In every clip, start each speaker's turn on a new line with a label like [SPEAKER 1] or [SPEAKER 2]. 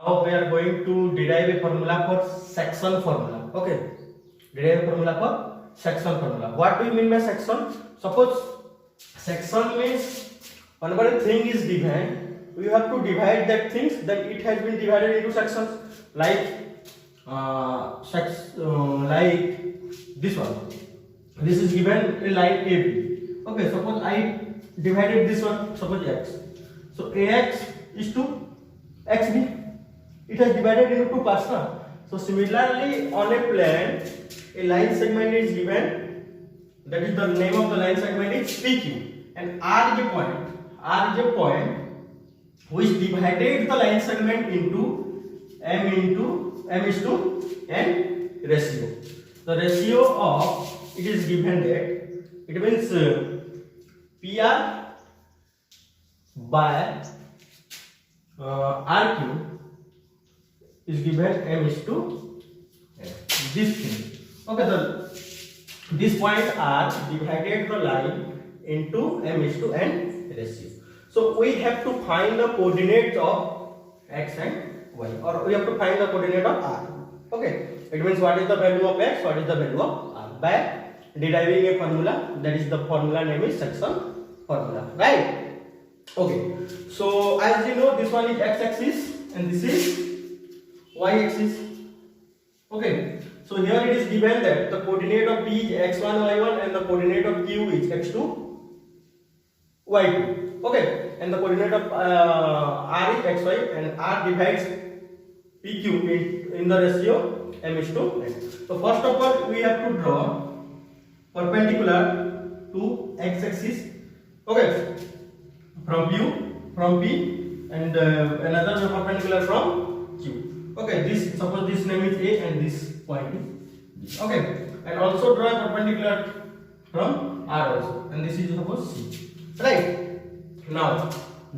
[SPEAKER 1] Now we are going to derive a formula for section formula. Okay, derive a formula for section formula. What do you mean by section? Suppose section means whenever a thing is divided, we have to divide that things. Then it has been divided into sections. Like like this one. This is given a line AB. Okay, suppose I divided this one. Suppose x. So ax is to xb. It has divided into two parts now. So similarly on a plane, a line segment is given, that is the name of the line segment is PQ, and R is a point which divided the line segment into m is to n ratio. The ratio of it is given that it means PR by RQ is given m is to n. This thing. Okay, this point R divided the line into m is to n ratio. So we have to find the coordinates of x and y, or we have to find the coordinate of R. Okay, it means what is the value of x, what is the value of R, by deriving a formula. That is the formula name is section formula, right? Okay, so as you know, this one is x-axis and this is y-axis. Okay, so here it is given that the coordinate of P is x1, y1 and the coordinate of Q is x2, y2. Okay, and the coordinate of R is xy, and R divides PQ in the ratio m is to n. So first of all we have to draw perpendicular to x-axis. Okay, from P and another perpendicular from Q. Okay, this suppose this name is A and this point is B. Okay, and also draw a perpendicular from R also, and this is suppose C. Right. Now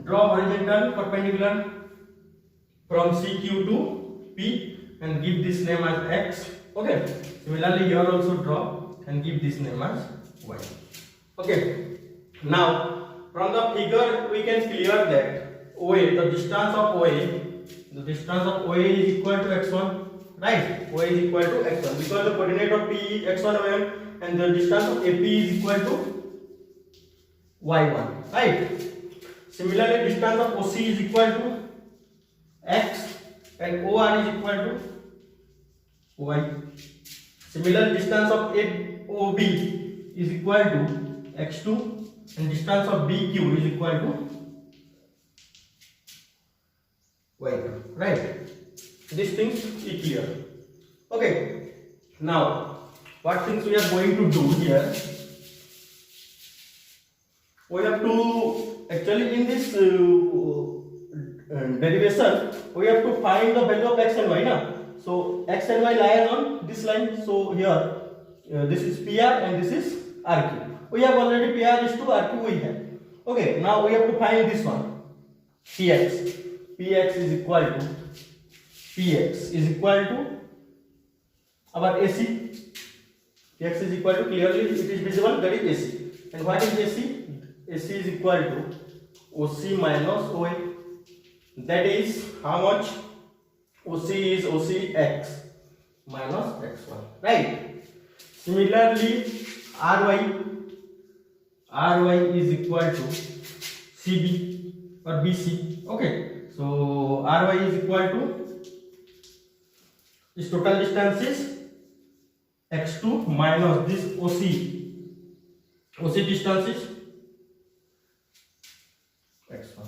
[SPEAKER 1] draw horizontal perpendicular from CQ to P and give this name as X. Okay. Similarly here also draw and give this name as Y. Okay. Now from the figure we can clear that OA, the distance of OA is equal to x1, right? OA is equal to x1 because the coordinate of P is x1 mm and the distance of AP is equal to y1, right? Similarly, distance of OC is equal to x and OR is equal to y. Similar distance of OB is equal to x2 and distance of BQ is equal to y2, right? These things is clear. Okay, now what things we are going to do here? We have to actually in this derivation we have to find the value of x and y now. So x and y lies on this line. So here this is PR and this is RQ. We have already PR is to RQ we have. Okay, now we have to find this one PX. PX is equal to our AC. PX is equal to, clearly it is visible, that is AC. And what is AC? AC is equal to OC minus OA. That is how much? OC is OCX minus X1, right? Similarly, RY is equal to CB or BC. Okay, so RY is equal to, this total distance is x2 minus this OC distance is x1,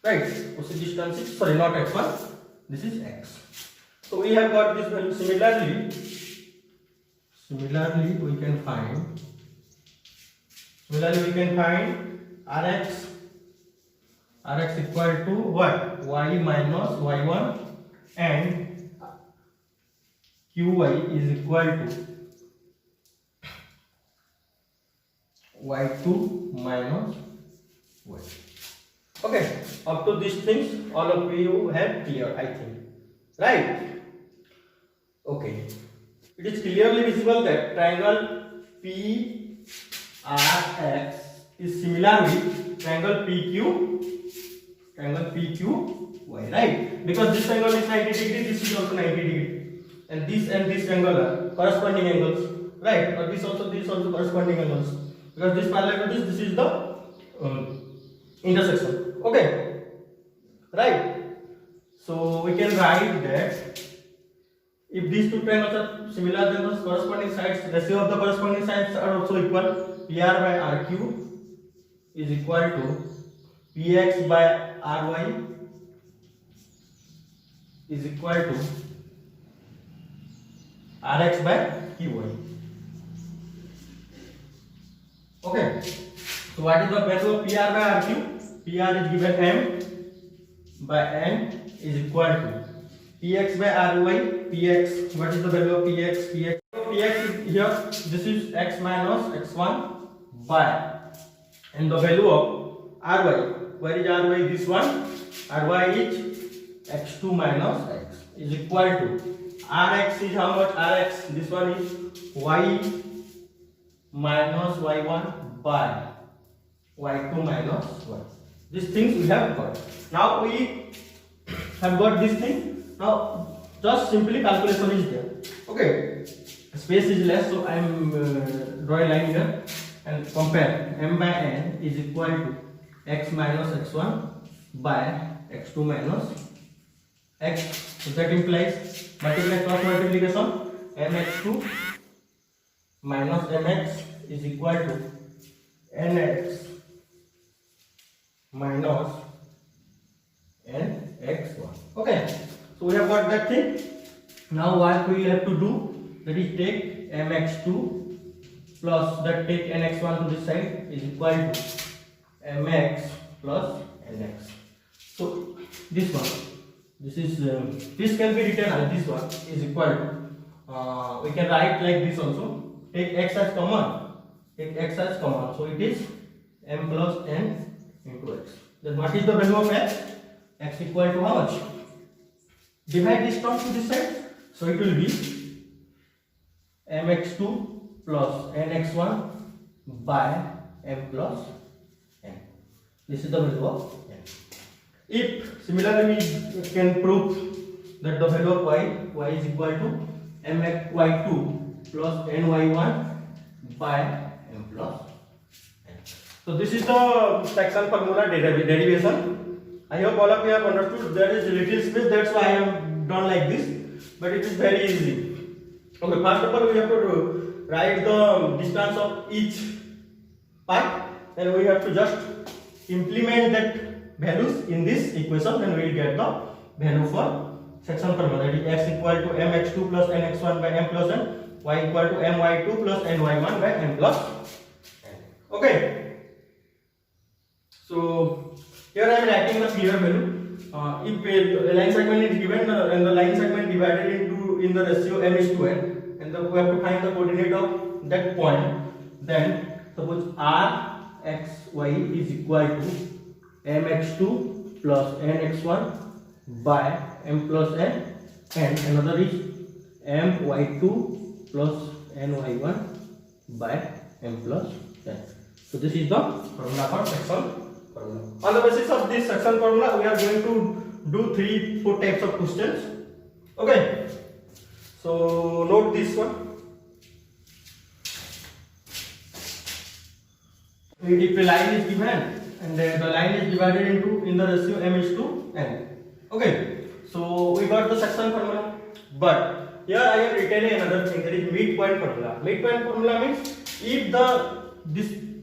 [SPEAKER 1] right? OC distance is, sorry, not x1, this is x. So we have got this value. Similarly we can find Rx equal to what? Y minus y1 and Qy is equal to y2 minus y. Okay, up to these things all of you have clear, I think, right? Okay, it is clearly visible that triangle PRX is similar with triangle PQ angle PQY, right? Because this angle is 90 degree, this is also 90 degree, and this angle are corresponding angles, right? Or this also corresponding angles, because this parallel to this is the intersection. Okay, right? So we can write that if these two triangles are similar, then the corresponding sides, ratio of the corresponding sides are also equal. PR by RQ is equal to PX by RY is equal to RX by QY. Okay. So what is the value of PR by RQ? PR is given M by N is equal to Px by Ry. Px, what is the value of Px? Px is here, this is x minus x1 by, and the value of Ry, where is Ry? This one, Ry is x2 minus x is equal to Rx is how much? Rx, this one is y minus y1 by y2 minus y. These things we have got. Now we have got this thing. Now just simply calculation is there. Okay, space is less, so I am draw a line here and compare. M by n is equal to x minus x1 by x2 minus x. So that implies cross multiplication. Mx2 minus mx is equal to nx minus nx1. Okay, so we have got that thing. Now what we have to do, that is take mx2 plus that take nx1 to this side is equal to mx plus nx. So this one, this can be written as this one is equal to, we can write like this also. Take x as common. So it is m plus n into x. Then what is the value of x? X equal to how much? Divide this term to this side. So it will be mx2 plus nx1 by m plus n. This is the value of n. If similarly we can prove that the value of y is equal to my2 plus ny1 by m plus n. So this is the section formula derivation. I hope all of you have understood. There is little space, that's why I have done like this, but it is very easy. Okay, first of all we have to write the distance of each part, then we have to just implement that values in this equation, and we will get the value for section formula, that is x equal to mx2 plus nx1 by m plus n, y equal to my2 plus ny1 by m plus n. Okay, so here I am writing the clear value. If a line segment is given and the line segment divided into in the ratio m is to n, and we have to find the coordinate of that point, then suppose r x y is equal to mx2 plus nx1 by m plus n, and another is my2 plus ny1 by m plus n. So this is the formula for section. On the basis of this section formula, we are going to do 3-4 types of questions. Okay, so note this one. If a line is given and the line is divided into in the ratio m is to n. Okay, so we got the section formula, but here I have written another thing, that is midpoint formula. Midpoint formula means if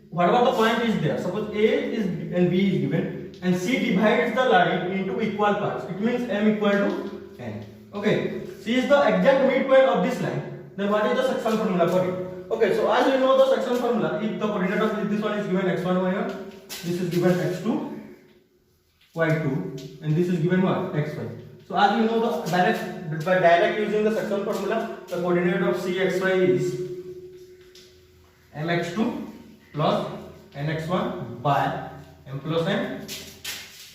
[SPEAKER 1] whatever the point is there, suppose A is and B is given, and C divides the line into equal parts, it means m equal to n. Okay, C is the exact midpoint of this line, then what is the section formula for it? Okay, so as we know the section formula, if the coordinate of this one is given x1, y1, this is given x2, y2, and this is given what? xy. So as we know by direct using the section formula, the coordinate of cxy is mx2 plus nx1 by m plus n,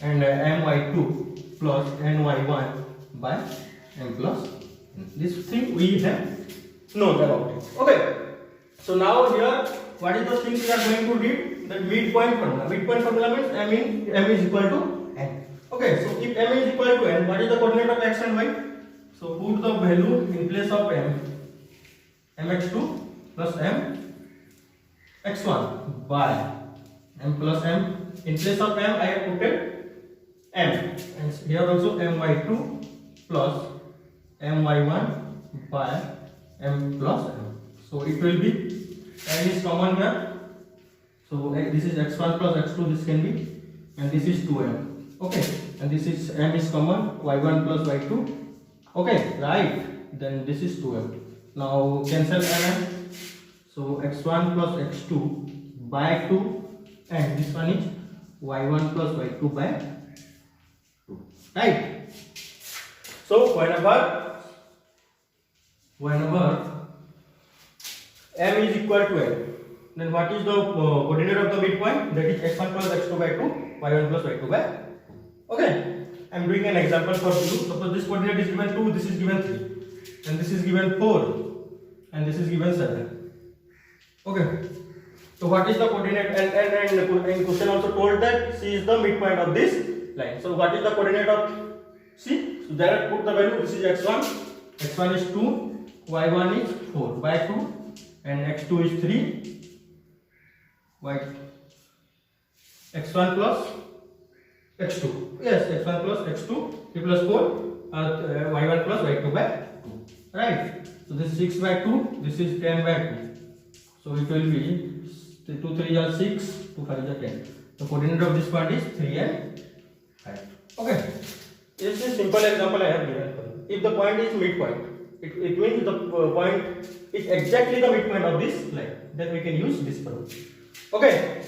[SPEAKER 1] and my2 plus ny1 by m plus n. This thing we have known about it. Okay, so now here what is the thing we are going to read? The midpoint formula. Midpoint formula means m is equal to n. Okay, so if m is equal to n, what is the coordinate of x and y? So put the value in place of m, mx2 plus m x1 by m plus m. In place of m, I have put m, and here also my2 plus my1 by m plus m. So it will be m is common here. So this is x1 plus x2. This can be, and this is 2m. Okay, and this is m is common, y1 plus y2. Okay, right. Then this is 2m. Now cancel m. So x1 plus x2 by 2, and this one is y1 plus y2 by 2. Right. So whenever m is equal to n, then what is the coordinate of the midpoint? That is x1 plus x2 by 2, y1 plus y2 by 2. Okay, I am doing an example for you. Suppose this coordinate is given 2, this is given 3, and this is given 4, and this is given 7. Okay, so what is the coordinate? And question also told that C is the midpoint of this line. So what is the coordinate of C? So there put the value. This is x1. x1 is 2, y1 is 4 by 2, and x2 is 3. x1 plus x2. Yes, x1 plus x2, 3 plus 4, y1 plus y2 by 2. Right. So this is 6 by 2, this is 10 by 2. So it will be 2 3 are 6, 2 5 are 10. The coordinate of this point is 3 and 5. Okay. This is a simple example I have given. If the point is midpoint, it means the point is exactly the midpoint of this line. Then we can use this formula. Okay.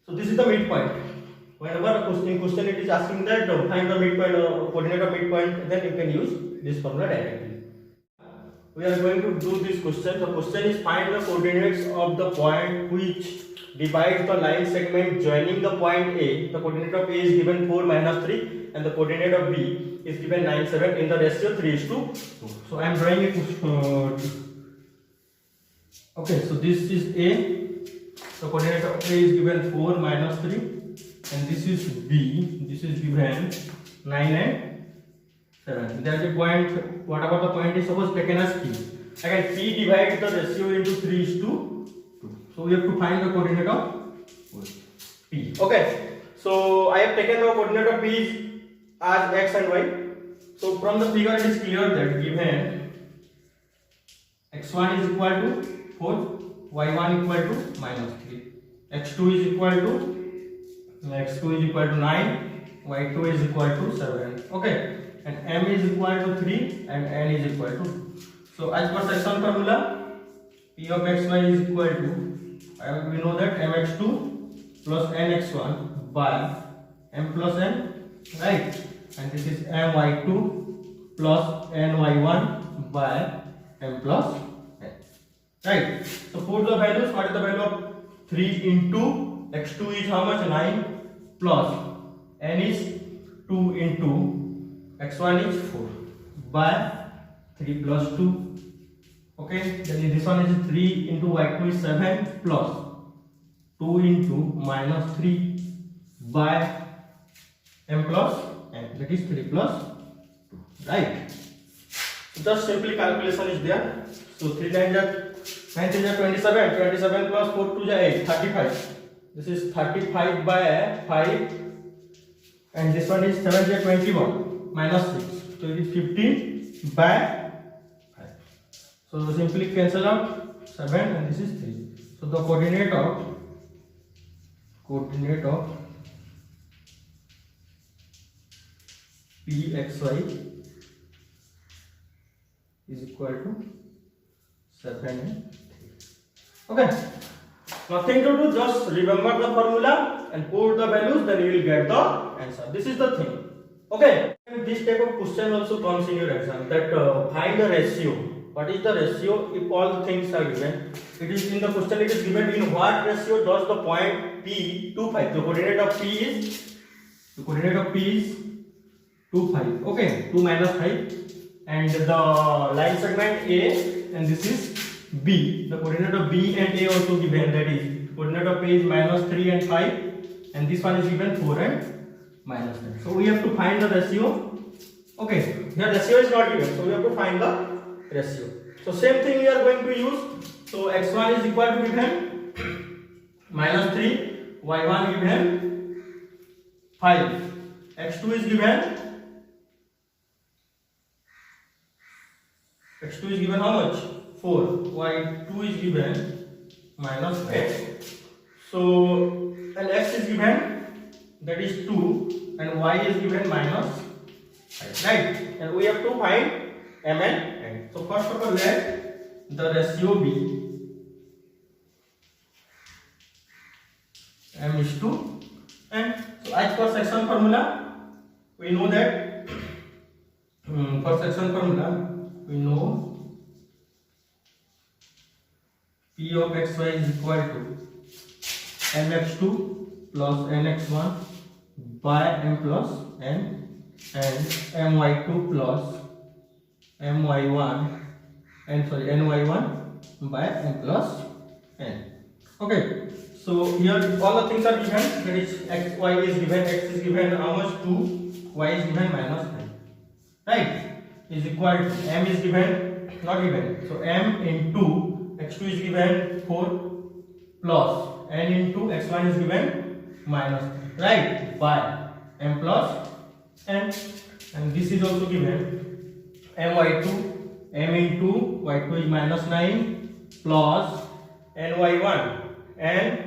[SPEAKER 1] So this is the midpoint. Whenever in question it is asking that find the midpoint or coordinate of midpoint, then you can use this formula directly. We are going to do this question. The question is find the coordinates of the point which divides the line segment joining the point A. The coordinate of A is given 4 minus 3, and the coordinate of B is given 9 7 in the ratio 3:2. So I am drawing it. Okay, so this is A. The coordinate of A is given 4 minus 3, and this is B. This is given 9 and 7. There is a point. Whatever the point is suppose taken as P. Again, P divides the ratio into 3:2. So we have to find the coordinate of P. Okay. So I have taken the coordinate of P as x and y. So from the figure it is clear that given x1 is equal to 4, y1 equal to -3, x2 is equal to 9, y2 is equal to 7. Okay. And m is equal to 3 and n is equal to 2. So as per section formula, P of xy is equal to, we know that mx2 plus nx1 by m plus n, right? And this is my2 plus ny1 by m plus n, right? So put the values. What is the value of 3 into x2 is how much? 9 plus n is 2 into x1 is 4 by 3 plus 2. Okay, then this one is 3 into y2 is 7 plus 2 into minus 3 by m plus n, that is 3 plus 2, right? Just simply calculation is there. So 3 9 is 27, 27 plus 4 2 is 8, 35. This is 35 by 5, and this one is 7 is 21 minus 6, so it is 15 by 5. So simply cancel out 7 and this is 3. So the coordinate of Pxy is equal to 7 and 3. Okay, nothing to do, just remember the formula and put the values, then you will get the answer. This is the thing. Okay, and this type of question also comes in your exam, that find the ratio. What is the ratio if all the things are given? It is in the question, it is given in what ratio does the point P 2 5. The coordinate of P is 2 5. Okay, 2 minus 5, and the line segment A, and this is B. The coordinate of B and A also given, that is coordinate of A is -3 and 5, and this one is given 4 and minus 10. So we have to find the ratio. Okay, here ratio is not given, so we have to find the ratio. So same thing we are going to use. So x1 is equal to given minus 3, y1 given 5, x2 is given how much? 4, y2 is given minus 8. So and x is given, that is 2, and y is given minus 5, right? And we have to find m and n. So first of all, let the ratio be m is to n. So as per section formula, we know that for section formula we know p of xy is equal to mx2 plus nx1 by m plus n, and my2 plus my1 and ny1 by m plus n. Okay, so here all the things are given, that is x, y is given, x is given how much? 2, y is given minus 9, right? Is equal to m is given, not given, so m into x2 is given 4 plus n into x1 is given minus 3, right? By m plus n, and this is also given my2, m into y2 is minus 9 plus ny1 and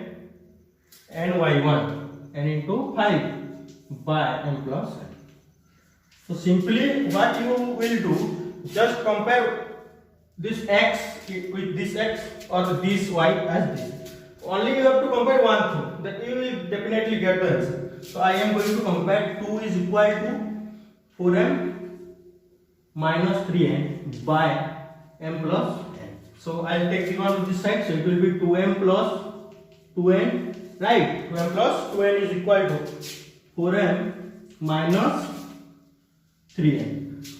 [SPEAKER 1] ny1 n into 5 by m plus n. So simply what you will do, just compare this x with this x or this y as this. Only you have to compare one thing, that you will definitely get the answer. So I am going to compare 2 is equal to 4m minus 3n by m plus n. So I will take this one to this side, so it will be 2m plus 2n, right? 2m plus 2n is equal to 4m minus 3n.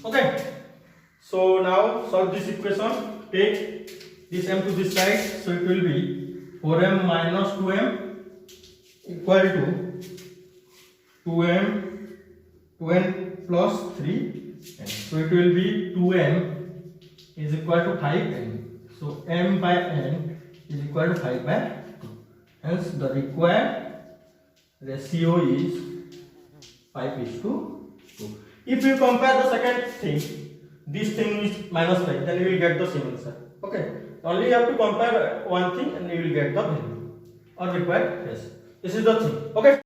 [SPEAKER 1] Okay, so now solve this equation. Take this m to this side, so it will be 4m minus 2m equal to 2n plus 3n. So it will be 2m is equal to 5n. So m by n is equal to 5 by 2. Hence the required ratio is 5 is to 2. If you compare the second thing, this thing is minus 5, then you will get the same answer. Okay, only you have to compare one thing and you will get the value or required ratio. This is the thing. Okay.